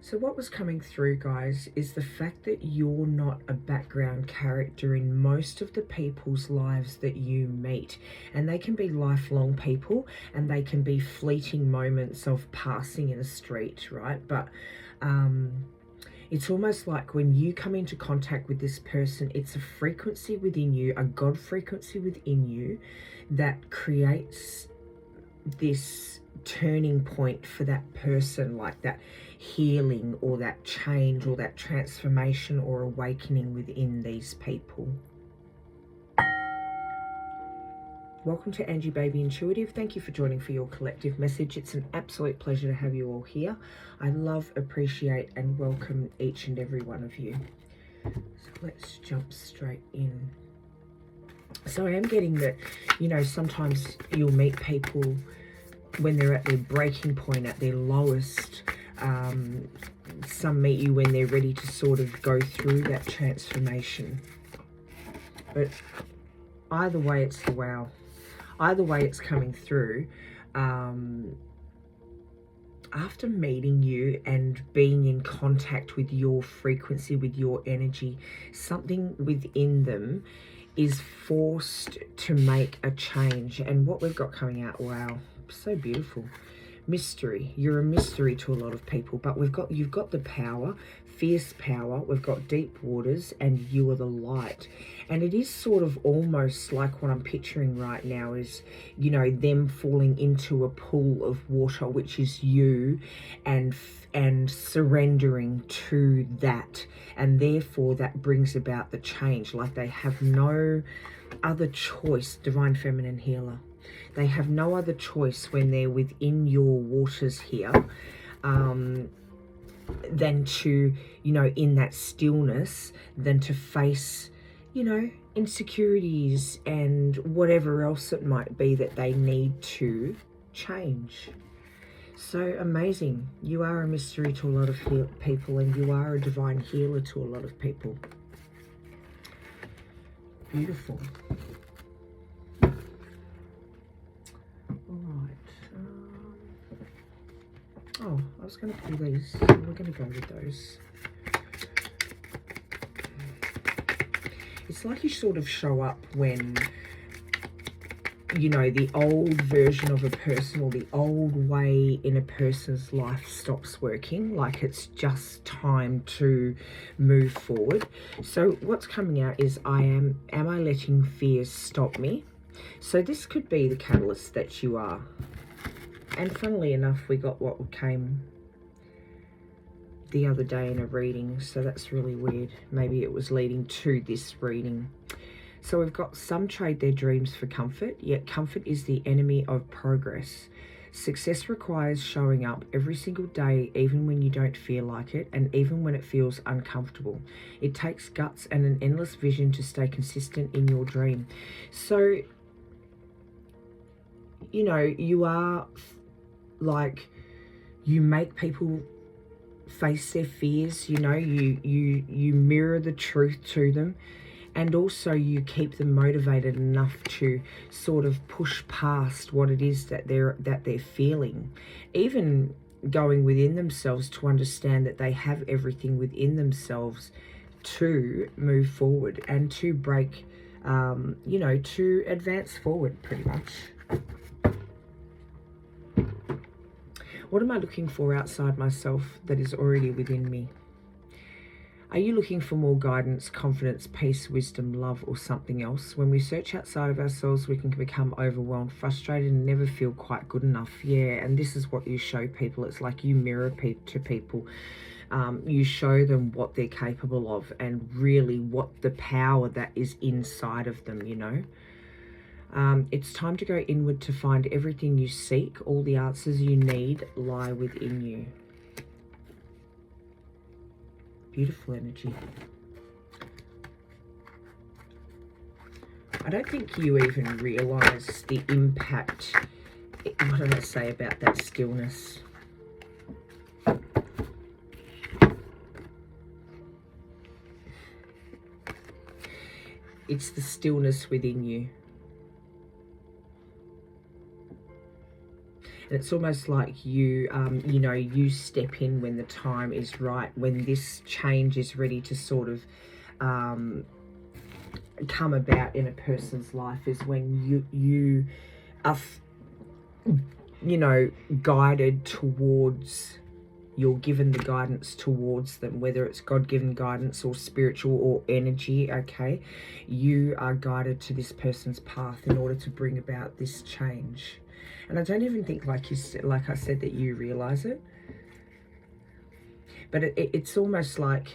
So what was coming through, guys, is the fact that you're not a background character in most of the people's lives that you meet. And they can be lifelong people, and they can be fleeting moments of passing in a street, right? But it's almost like when you come into contact with this person, it's a frequency within you, a God frequency within you, that creates this turning point for that person, like that healing or that change or that transformation or awakening within these people. Welcome to Angie Baby Intuitive. Thank you for joining for your collective message. It's an absolute pleasure to have you all here. I love, appreciate, and welcome each and every one of you. So let's jump straight in. So I am getting that, you know, sometimes you'll meet people when they're at their breaking point, at their lowest. Some meet you when they're ready to sort of go through that transformation. But either way, it's the wow. Either way, it's coming through. After meeting you and being in contact with your frequency, with your energy, something within them is forced to make a change. And what we've got coming out, wow, so beautiful. Mystery. You're a mystery to a lot of people, but you've got the power, fierce power. We've got deep waters, and you are the light. And it is sort of almost like what I'm picturing right now is, you know, them falling into a pool of water, which is you, and surrendering to that, and therefore that brings about the change. Like they have no other choice. Divine Feminine Healer. They have no other choice when they're within your waters here than to, you know, in that stillness, than to face, you know, insecurities and whatever else it might be that they need to change. So amazing. You are a mystery to a lot of people, and you are a divine healer to a lot of people. Beautiful. Oh, I was going to do these. We're going to go with those. It's like you sort of show up when, you know, the old version of a person or the old way in a person's life stops working. Like it's just time to move forward. So what's coming out is am I letting fears stop me? So this could be the catalyst that you are. And funnily enough, we got what came the other day in a reading, so that's really weird. Maybe it was leading to this reading. So we've got some trade their dreams for comfort, yet comfort is the enemy of progress. Success requires showing up every single day, even when you don't feel like it, and even when it feels uncomfortable. It takes guts and an endless vision to stay consistent in your dream. So, you know, you are like, you make people face their fears, you know, you mirror the truth to them, and also you keep them motivated enough to sort of push past what it is that they're feeling, even going within themselves to understand that they have everything within themselves to move forward and to break, you know, to advance forward pretty much. What am I looking for outside myself that is already within me? Are you looking for more guidance, confidence, peace, wisdom, love, or something else? When we search outside of ourselves, we can become overwhelmed, frustrated, and never feel quite good enough. Yeah, and this is what you show people. It's like you mirror to people. You show them what they're capable of and really what the power that is inside of them, you know. It's time to go inward to find everything you seek. All the answers you need lie within you. Beautiful energy. I don't think you even realize the impact. What did I say about that stillness? It's the stillness within you. And it's almost like you, you know, you step in when the time is right, when this change is ready to sort of come about in a person's life, is when you are, you know, guided towards, you're given the guidance towards them, whether it's God-given guidance or spiritual or energy, okay? You are guided to this person's path in order to bring about this change. And I don't even think, like I said, that you realize it. But it's almost like,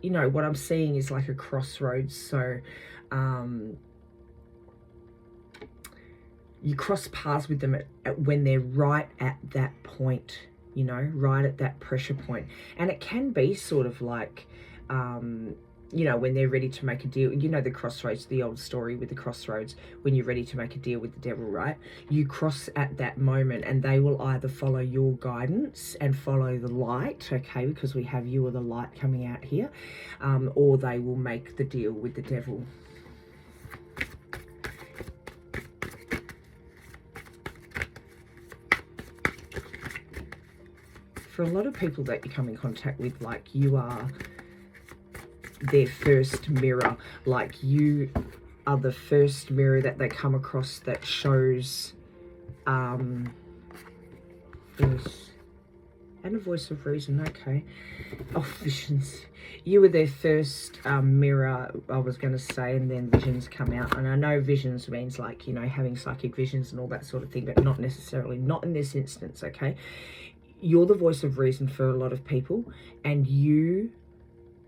you know, what I'm seeing is like a crossroads. So you cross paths with them when they're right at that point, you know, right at that pressure point. And it can be sort of like, you know, when they're ready to make a deal. You know, the crossroads, the old story with the crossroads, when you're ready to make a deal with the devil, right? You cross at that moment, and they will either follow your guidance and follow the light, okay, because we have you or the light coming out here, or they will make the deal with the devil. For a lot of people that you come in contact with, like, you are their first mirror. Like, you are the first mirror that they come across that shows this. And a voice of reason, okay. Oh, visions. You were their first mirror, I was going to say, and then visions come out. And I know visions means, like, you know, having psychic visions and all that sort of thing, but not necessarily, not in this instance, okay? You're the voice of reason for a lot of people, and you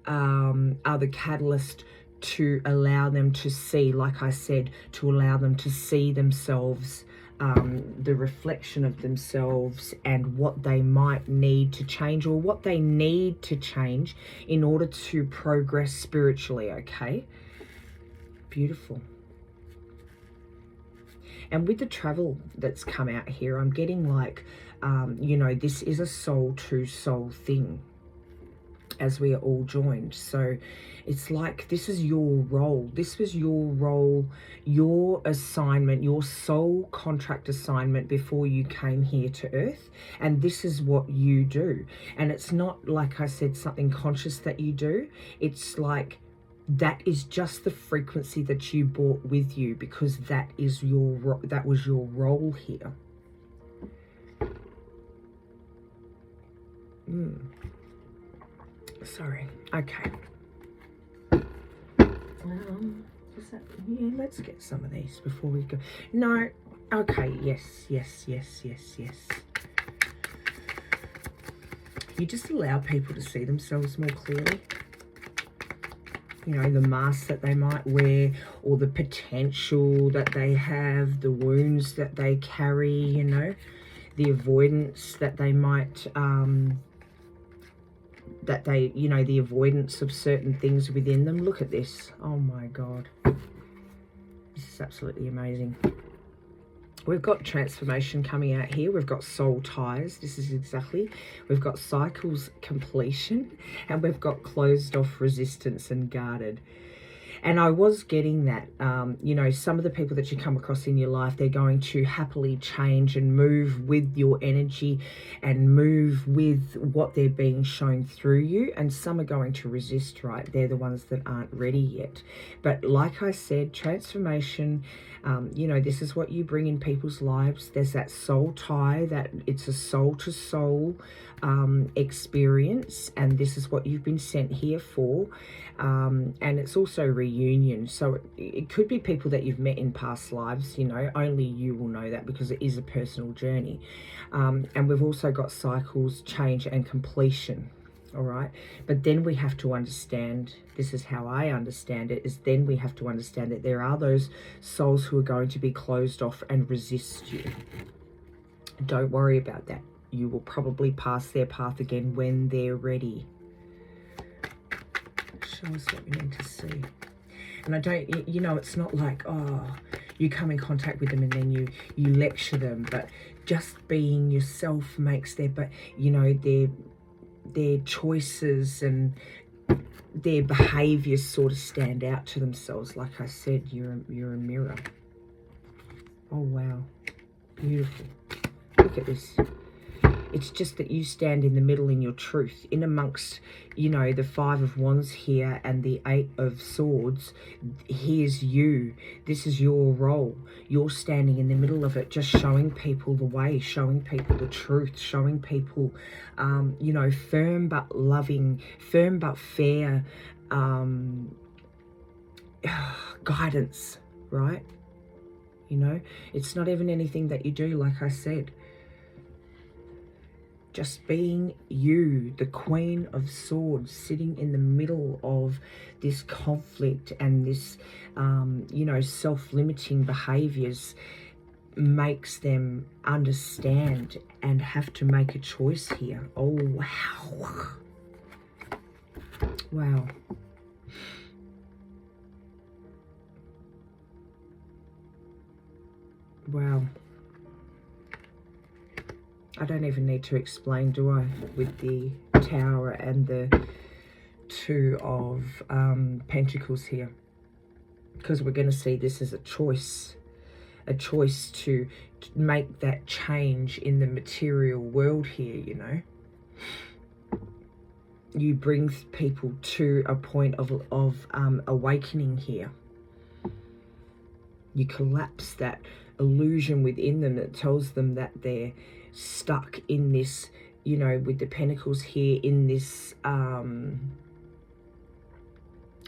are the catalyst to allow them to see, like I said, to allow them to see themselves, the reflection of themselves, and what they might need to change, or what they need to change in order to progress spiritually, okay? Beautiful. And with the travel that's come out here, I'm getting like, you know, this is a soul to soul thing, as we are all joined. So it's like, this is your role. This was your role, your assignment, your soul contract assignment before you came here to earth. And this is what you do. And it's not, like I said, something conscious that you do. It's like, that is just the frequency that you brought with you, because that is your, that was your role here. Sorry. Okay. Yeah, let's get some of these before we go. No. Okay. Yes. You just allow people to see themselves more clearly. You know, the masks that they might wear, or the potential that they have, the wounds that they carry, you know, the avoidance that they might, you know, the avoidance of certain things within them. Look at this. Oh my God. This is absolutely amazing. We've got transformation coming out here. We've got soul ties. This is exactly. We've got cycles completion, and we've got closed off resistance and guarded. And I was getting that, you know, some of the people that you come across in your life, they're going to happily change and move with your energy and move with what they're being shown through you. And some are going to resist, right? They're the ones that aren't ready yet. But like I said, transformation, you know, this is what you bring in people's lives. There's that soul tie, that it's a soul to soul experience, and this is what you've been sent here for. And it's also reunion. So it could be people that you've met in past lives, you know, only you will know that, because it is a personal journey. And we've also got cycles, change and completion. All right. But then we have to understand, this is how I understand it, is then we have to understand that there are those souls who are going to be closed off and resist you. Don't worry about that. You will probably pass their path again when they're ready. Show us what we need to see. And I don't, you know, it's not like, oh, you come in contact with them and then you lecture them, but just being yourself makes their, but you know, their choices and their behaviors sort of stand out to themselves. Like I said, you're a mirror. Oh wow. Beautiful. Look at this. It's just that you stand in the middle in your truth, in amongst, you know, the Five of Wands here and the Eight of Swords. Here's you. This is your role. You're standing in the middle of it, just showing people the way, showing people the truth, showing people, you know, firm but loving, firm but fair guidance, right? You know, it's not even anything that you do, like I said. Just being you, the Queen of Swords, sitting in the middle of this conflict and this, you know, self-limiting behaviors makes them understand and have to make a choice here. Oh, wow. Wow. Wow. I don't even need to explain, do I, with the Tower and the Two of Pentacles here. Because we're going to see this as a choice to make that change in the material world here, you know. You bring people to a point of awakening here. You collapse that illusion within them that tells them that they're stuck in this, you know, with the Pentacles here, in this, you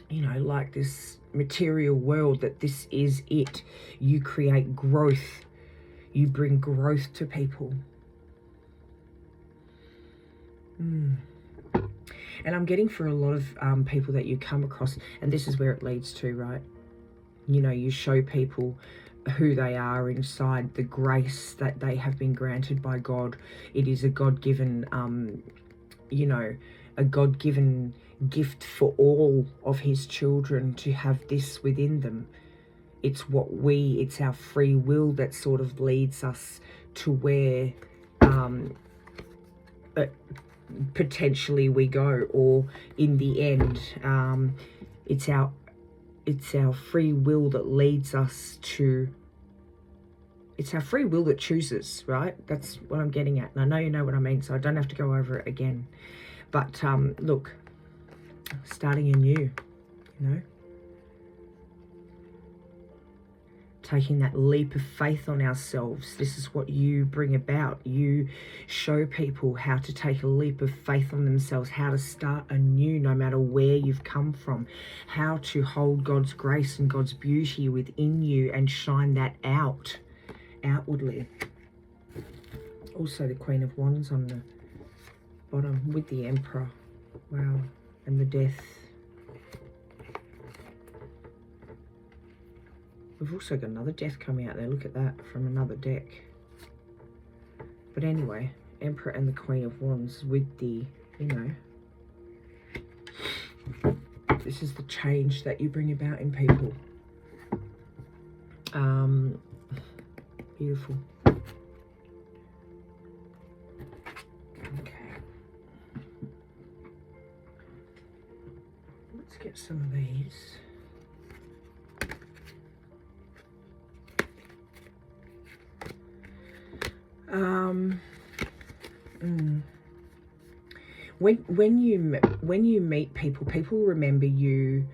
know, like this material world, that this is it. You create growth. You bring growth to people. And I'm getting for a lot of people that you come across, and this is where it leads to, right? You know, you show people who they are inside, the grace that they have been granted by God. It is a God-given, you know, a God-given gift for all of his children to have this within them. It's it's our free will that sort of leads us to where potentially we go, or in the end, it's our free will that leads us to, it's our free will that chooses, right? That's what I'm getting at. And I know you know what I mean, so I don't have to go over it again. But look, starting anew, you know, taking that leap of faith on ourselves. This is what you bring about. You show people how to take a leap of faith on themselves, how to start anew no matter where you've come from, how to hold God's grace and God's beauty within you and shine that out outwardly. Also the Queen of Wands on the bottom with the Emperor. Wow. And the Death. We've also got another Death coming out there. Look at that, from another deck. But anyway, Emperor and the Queen of Wands with the, you know, this is the change that you bring about in people. Beautiful. Okay. Let's get some of these. When you meet people, people remember you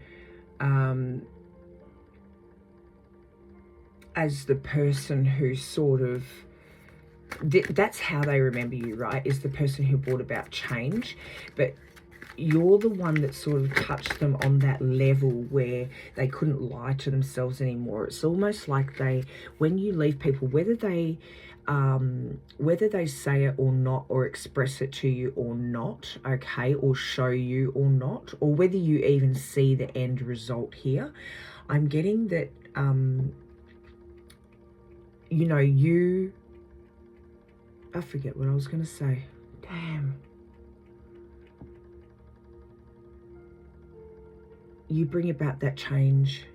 as the person who sort of, that's how they remember you, right? Is the person who brought about change. But you're the one that sort of touched them on that level where they couldn't lie to themselves anymore. It's almost like when you leave people, whether they say it or not, or express it to you or not, okay, or show you or not, or whether you even see the end result here, I'm getting that, you know, I forget what I was going to say. Damn. You bring about that change.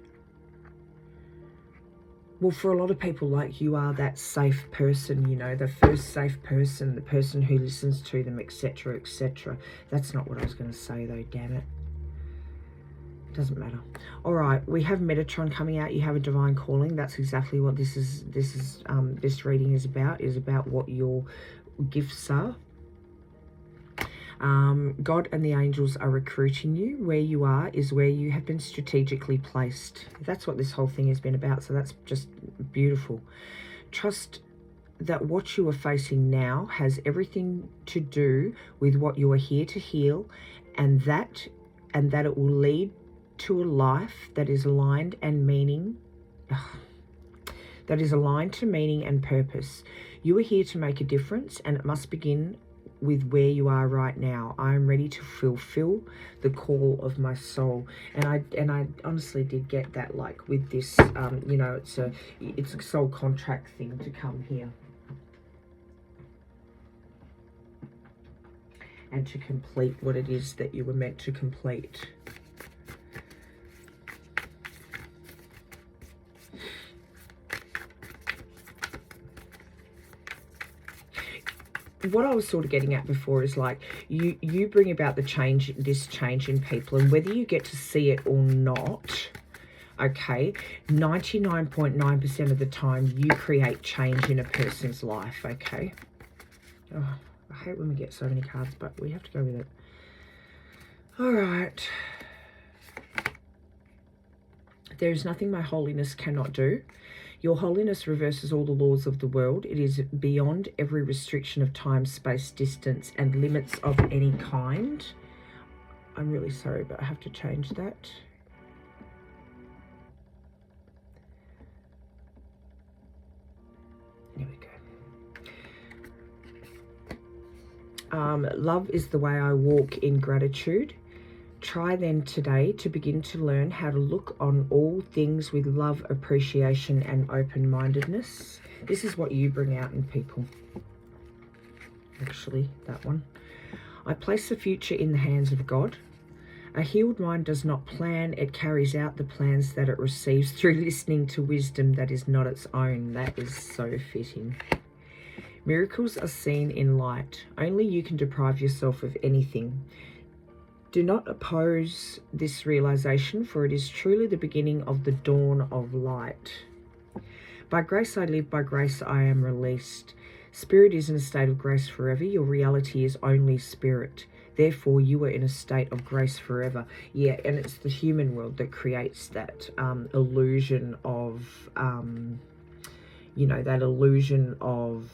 Well, for a lot of people, like, you are that safe person, you know, the first safe person, the person who listens to them, etc., etc. That's not what I was going to say, though, damn it. Doesn't matter. All right, we have Metatron coming out. You have a divine calling. That's exactly what this reading is about what your gifts are. God and the angels are recruiting you. Where you are is where you have been strategically placed. That's what this whole thing has been about. So that's just beautiful. Trust that what you are facing now has everything to do with what you are here to heal, and that it will lead to a life that is aligned and meaning, that is aligned to meaning and purpose. You are here to make a difference, and it must begin with where you are right now. I am ready to fulfill the call of my soul. And I honestly did get that, like with this, you know, it's a soul contract thing to come here and to complete what it is that you were meant to complete. What I was sort of getting at before is like you bring about this change in people, and whether you get to see it or not, okay, 99.9% of the time you create change in a person's life, okay? Oh, I hate when we get so many cards, but we have to go with it. All right. There is nothing my holiness cannot do. Your holiness reverses all the laws of the world. It is beyond every restriction of time, space, distance, and limits of any kind. I'm really sorry, but I have to change that. Here we go. Love is the way I walk in gratitude. Try then today to begin to learn how to look on all things with love, appreciation, and open-mindedness. This is what you bring out in people. Actually, that one. I place the future in the hands of God. A healed mind does not plan, it carries out the plans that it receives through listening to wisdom that is not its own. That is so fitting. Miracles are seen in light. Only you can deprive yourself of anything. Do not oppose this realization, for it is truly the beginning of the dawn of light. By grace I live, by grace I am released. Spirit is in a state of grace forever. Your reality is only spirit. Therefore, you are in a state of grace forever. Yeah, and it's the human world that creates that illusion of, you know, that illusion of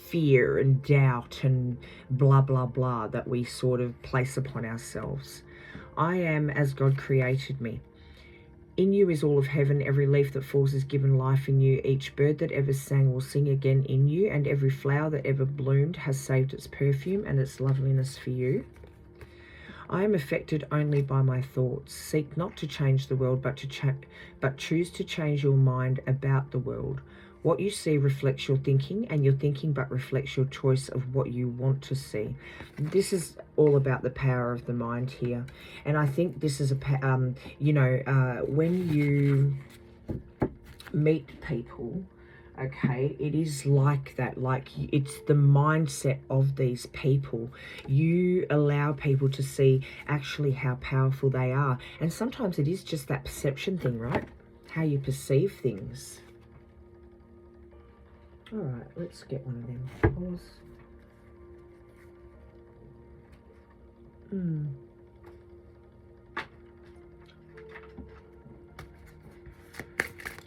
fear and doubt and blah blah blah that we sort of place upon ourselves. I am as God created me. In you is all of heaven. Every leaf that falls is given life in you. Each bird that ever sang will sing again in you, and every flower that ever bloomed has saved its perfume and its loveliness for you. I am affected only by my thoughts. Seek not to change the world, but choose to change your mind about the world. What you see reflects your thinking, and your thinking but reflects your choice of what you want to see. This is all about the power of the mind here. And I think this is you know, when you meet people, okay, it is like that. Like, it's the mindset of these people. You allow people to see actually how powerful they are. And sometimes it is just that perception thing, right? How you perceive things. All right, let's get one of them. Pause.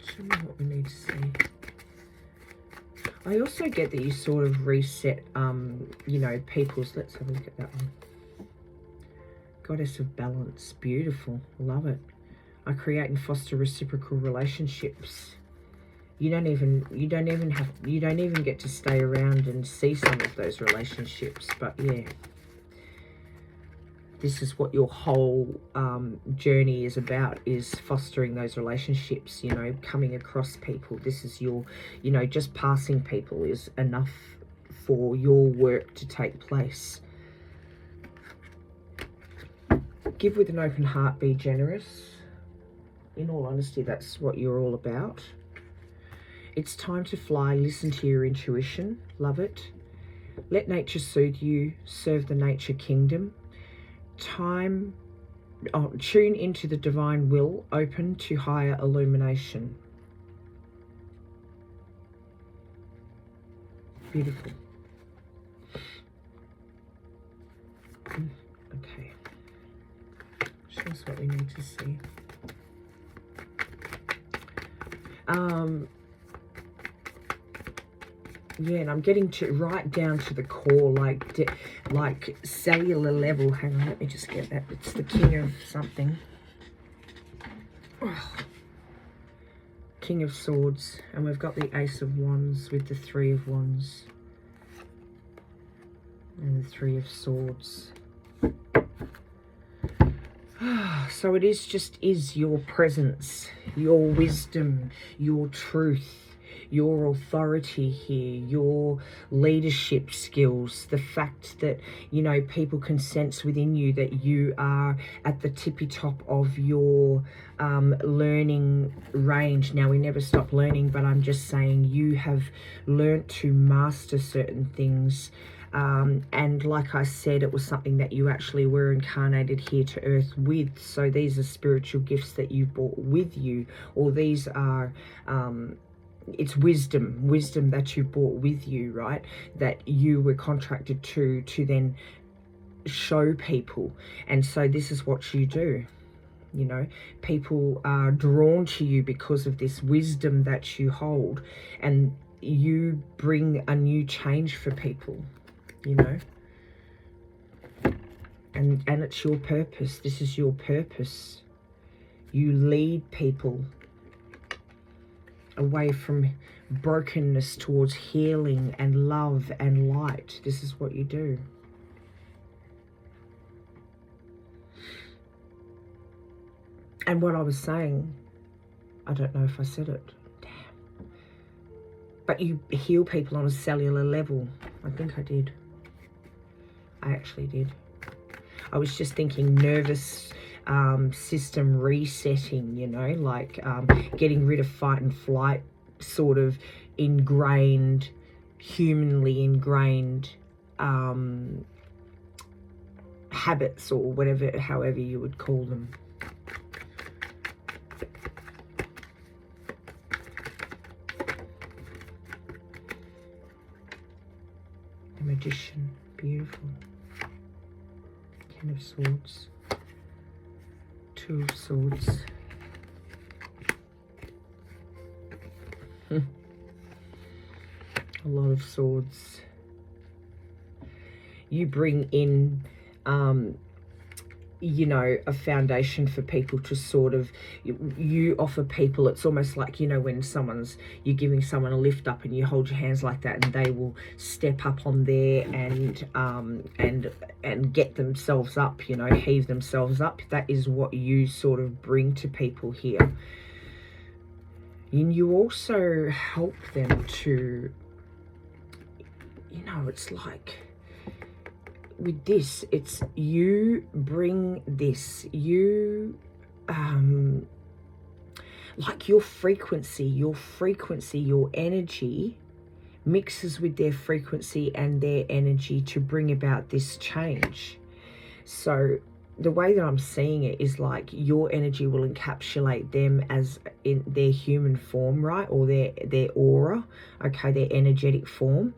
Show me what we need to see. I also get that you sort of reset, you know, people's... Let's have a look at that one. Goddess of balance. Beautiful. Love it. I create and foster reciprocal relationships. You don't even get to stay around and see some of those relationships, but yeah, this is what your whole journey is about, is fostering those relationships, you know, coming across people. This is your, you know, just passing people is enough for your work to take place. Give with an open heart, be generous. In all honesty, that's what you're all about. It's time to fly. Listen to your intuition. Love it. Let nature soothe you. Serve the nature kingdom. Time tune into the divine will, open to higher illumination. Beautiful. Okay. Show us what we need to see. Yeah, and I'm getting to right down to the core, like cellular level. Hang on, let me just get that. It's the King of something. Oh. King of Swords, and we've got the Ace of Wands with the Three of Wands and the Three of Swords. So it is your presence, your wisdom, your truth, your authority here, your leadership skills, the fact that, you know, people can sense within you that you are at the tippy top of your learning range. Now, we never stop learning, but I'm just saying you have learnt to master certain things. And like I said, it was something that you actually were incarnated here to earth with. So these are spiritual gifts that you brought with you, or these are it's wisdom that you brought with you, right? That you were contracted to then show people. And so this is what you do. You know, people are drawn to you because of this wisdom that you hold, and you bring a new change for people, you know. And it's your purpose. This is your purpose. You lead people away from brokenness towards healing and love and light. This is what you do. And what I was saying, I don't know if I said it. Damn. But you heal people on a cellular level. I think I did. I actually did. I was just thinking nervous system resetting, you know, like getting rid of fight and flight, sort of ingrained, humanly ingrained habits, or whatever, however you would call them. The Magician, beautiful. Ten of Swords, Two of Swords. A lot of swords. You bring in you know, a foundation for people to sort of, you offer people, it's almost like, you know, when you're giving someone a lift up and you hold your hands like that, and they will step up on there and get themselves up, you know, heave themselves up. That is what you sort of bring to people here. And you also help them to, you know, it's like, with this, it's you bring this, you like your frequency, your energy mixes with their frequency and their energy to bring about this change. So the way that I'm seeing it is like your energy will encapsulate them as in their human form, right? Or their aura, okay, their energetic form.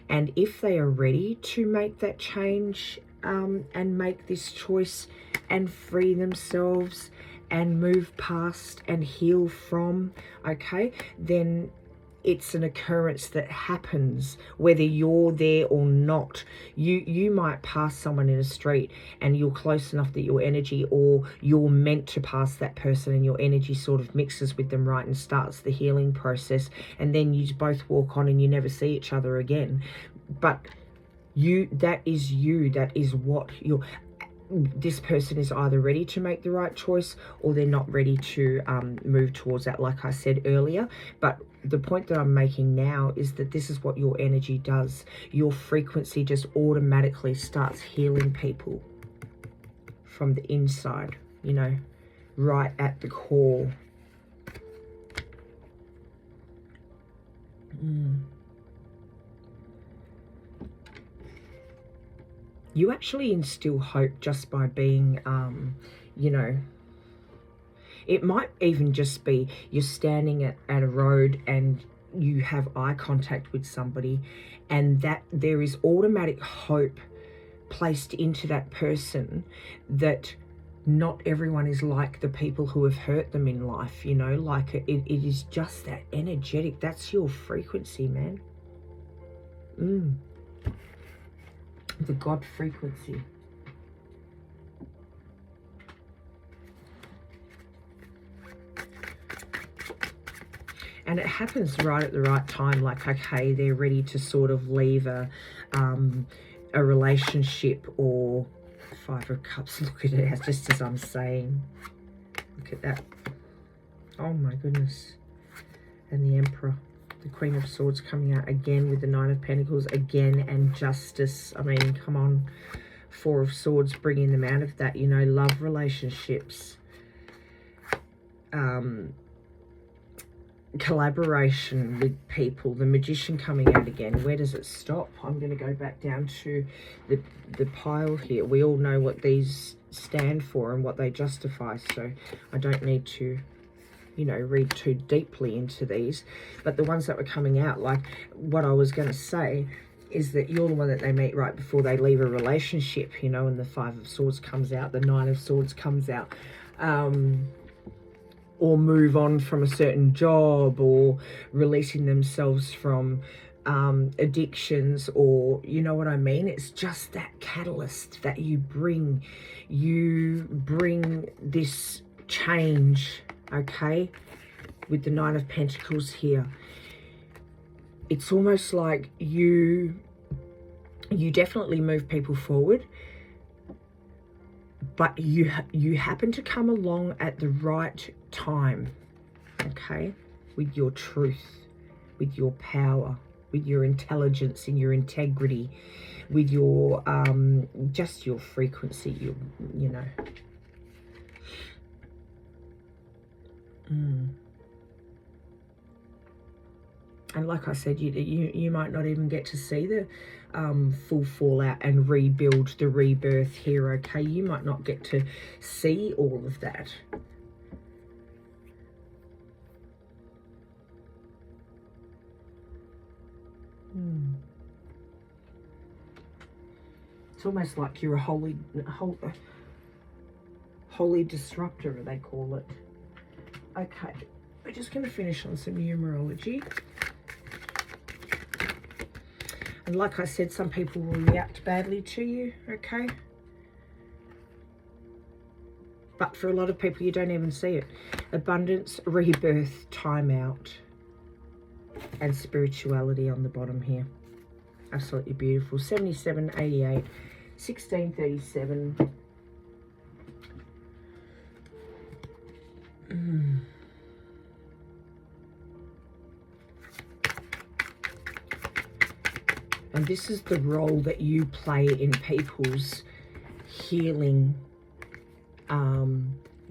And if they are ready to make that change and make this choice and free themselves and move past and heal from, okay, then it's an occurrence that happens whether you're there or not. You might pass someone in a street and you're close enough that your energy, or you're meant to pass that person and your energy sort of mixes with them, right, and starts the healing process, and then you both walk on and you never see each other again. But that is what you're, this person is either ready to make the right choice or they're not ready to move towards that, like I said earlier. But the point that I'm making now is that this is what your energy does. Your frequency just automatically starts healing people from the inside, you know, right at the core. You actually instill hope just by being, you know, it might even just be you're standing at a road and you have eye contact with somebody, and that there is automatic hope placed into that person that not everyone is like the people who have hurt them in life, you know, like it is just that energetic. That's your frequency, man. The God frequency. And it happens right at the right time. Like, okay, they're ready to sort of leave a relationship, or Five of Cups. Look at it, just as I'm saying. Look at that. Oh my goodness. And the Emperor. The Queen of Swords coming out again with the Nine of Pentacles again, and Justice. I mean, come on. Four of Swords, bringing them out of that, you know, love relationships. Collaboration with people. The Magician coming out again. Where does it stop? I'm going to go back down to the pile here. We all know what these stand for and what they justify, so I don't need to, you know, read too deeply into these. But the ones that were coming out, like what I was going to say is that you're the one that they meet right before they leave a relationship, you know, and the Five of Swords comes out, the Nine of Swords comes out, or move on from a certain job, or releasing themselves from addictions, or you know what I mean. It's just that catalyst that you bring this change, okay, with the Nine of Pentacles here. It's almost like you definitely move people forward, but you happen to come along at the right time, okay, with your truth, with your power, with your intelligence and your integrity, with your just your frequency, you know. And like I said, you might not even get to see the full fallout and rebuild, the rebirth here, okay? You might not get to see all of that. It's almost like you're a holy disruptor, they call it. Okay, we're just going to finish on some numerology. And like I said, some people will react badly to you, okay? But for a lot of people, you don't even see it. Abundance, rebirth, time out, and spirituality on the bottom here. Absolutely beautiful. 77, 88, 1637. And this is the role that you play in people's healing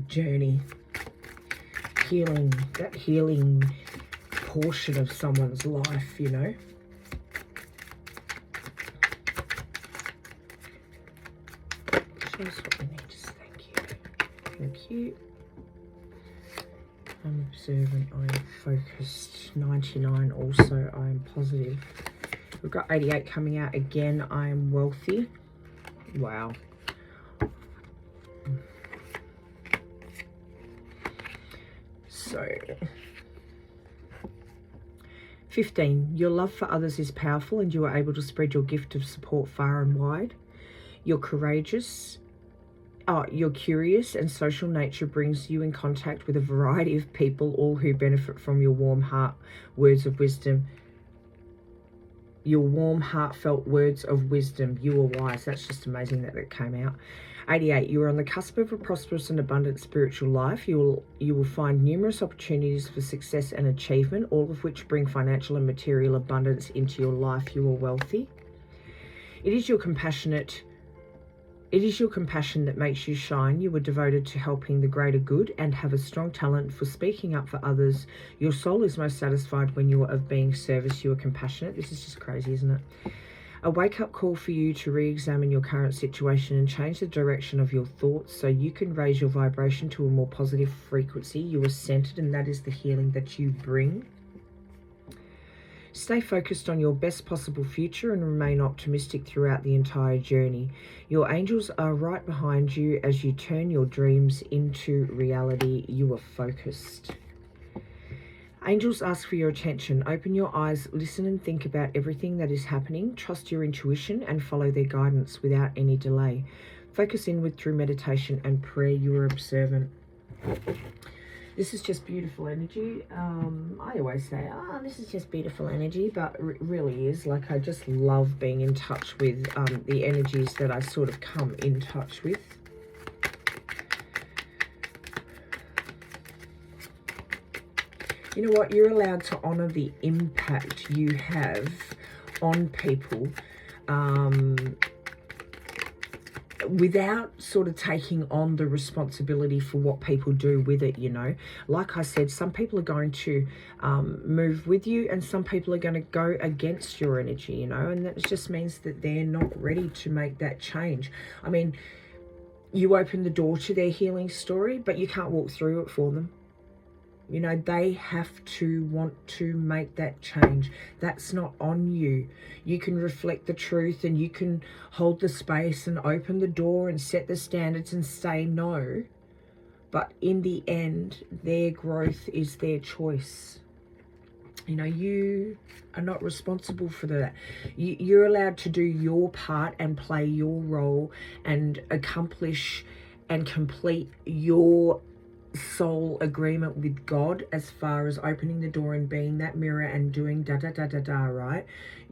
journey. That healing portion of someone's life, you know. Show us what we need. Just thank you. Thank you. I'm observant, I am focused. 99 also, I am positive. We've got 88 coming out again. I am wealthy. Wow. So 15, your love for others is powerful and you are able to spread your gift of support far and wide. You're courageous. Your curious and social nature brings you in contact with a variety of people, all who benefit from your warm heart, words of wisdom. Your warm, heartfelt words of wisdom. You are wise. That's just amazing that it came out. 88, you are on the cusp of a prosperous and abundant spiritual life. You will find numerous opportunities for success and achievement, all of which bring financial and material abundance into your life. You are wealthy. It is your compassion that makes you shine. You are devoted to helping the greater good and have a strong talent for speaking up for others. Your soul is most satisfied when you are of being service. You are compassionate. This is just crazy, isn't it? A wake-up call for you to re-examine your current situation and change the direction of your thoughts so you can raise your vibration to a more positive frequency. You are centered, and that is the healing that you bring. Stay focused on your best possible future and remain optimistic throughout the entire journey. Your angels are right behind you as you turn your dreams into reality. You are focused. Angels ask for your attention. Open your eyes, listen and think about everything that is happening. Trust your intuition and follow their guidance without any delay. Focus inward through meditation and prayer. You are observant. This is just beautiful energy. I always say, this is just beautiful energy, but it really is. Like, I just love being in touch with the energies that I sort of come in touch with. You know what? You're allowed to honor the impact you have on people without sort of taking on the responsibility for what people do with it, you know. Like I said, some people are going to move with you and some people are going to go against your energy, you know, and that just means that they're not ready to make that change. I mean, you open the door to their healing story, but you can't walk through it for them. You know, they have to want to make that change. That's not on you. You can reflect the truth and you can hold the space and open the door and set the standards and say no. But in the end, their growth is their choice. You know, you are not responsible for that. You're allowed to do your part and play your role and accomplish and complete your soul agreement with God as far as opening the door and being that mirror and doing right?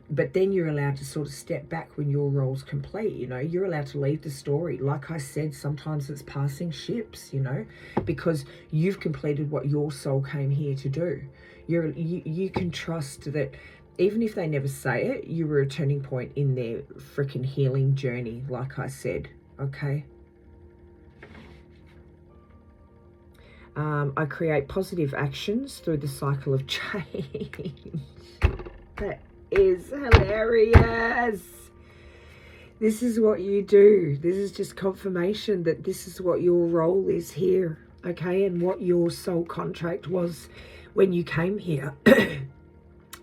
But then you're allowed to sort of step back when your role's complete, you know. You're allowed to leave the story. Like I said, sometimes it's passing ships, you know, because you've completed what your soul came here to do. You can trust that even if they never say it, you were a turning point in their freaking healing journey, like I said, okay? I create positive actions through the cycle of change. That is hilarious. This is what you do. This is just confirmation that this is what your role is here, okay? And what your soul contract was when you came here.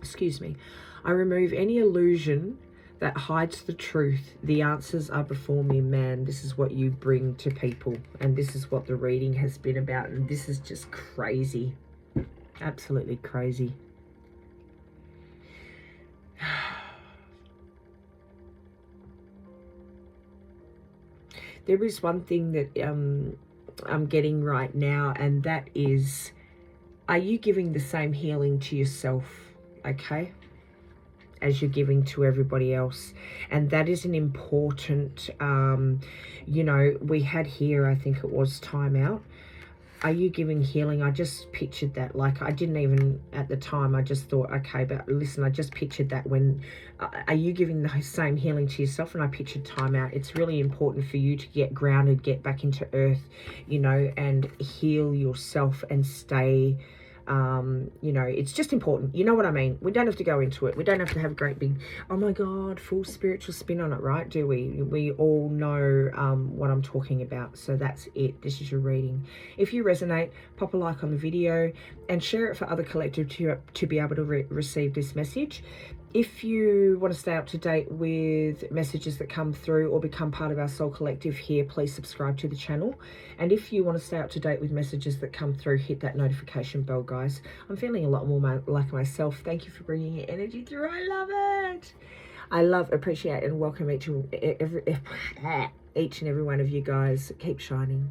Excuse me. I remove any illusion that hides the truth. The answers are before me, man. This is what you bring to people. And this is what the reading has been about. And this is just crazy. Absolutely crazy. There is one thing that I'm getting right now. And that is, are you giving the same healing to yourself? Okay? As you're giving to everybody else. And that is an important, you know, we had here, I think it was time out. Are you giving healing? I just pictured that. Like, I didn't even, at the time, I just thought, okay, but listen, I just pictured that when, are you giving the same healing to yourself? And I pictured time out. It's really important for you to get grounded, get back into earth, you know, and heal yourself and stay, you know, it's just important. You know what I mean? We don't have to go into it. We don't have to have a great big, oh my God, full spiritual spin on it, right? Do we? We all know what I'm talking about. So that's it. This is your reading. If you resonate, pop a like on the video and share it for other collective to be able to receive this message. If you want to stay up to date with messages that come through or become part of our soul collective here, please subscribe to the channel. And if you want to stay up to date with messages that come through, hit that notification bell, guys. I'm feeling a lot more like myself. Thank you for bringing your energy through. I love it. I love, appreciate, and welcome each and every one of you guys. Keep shining.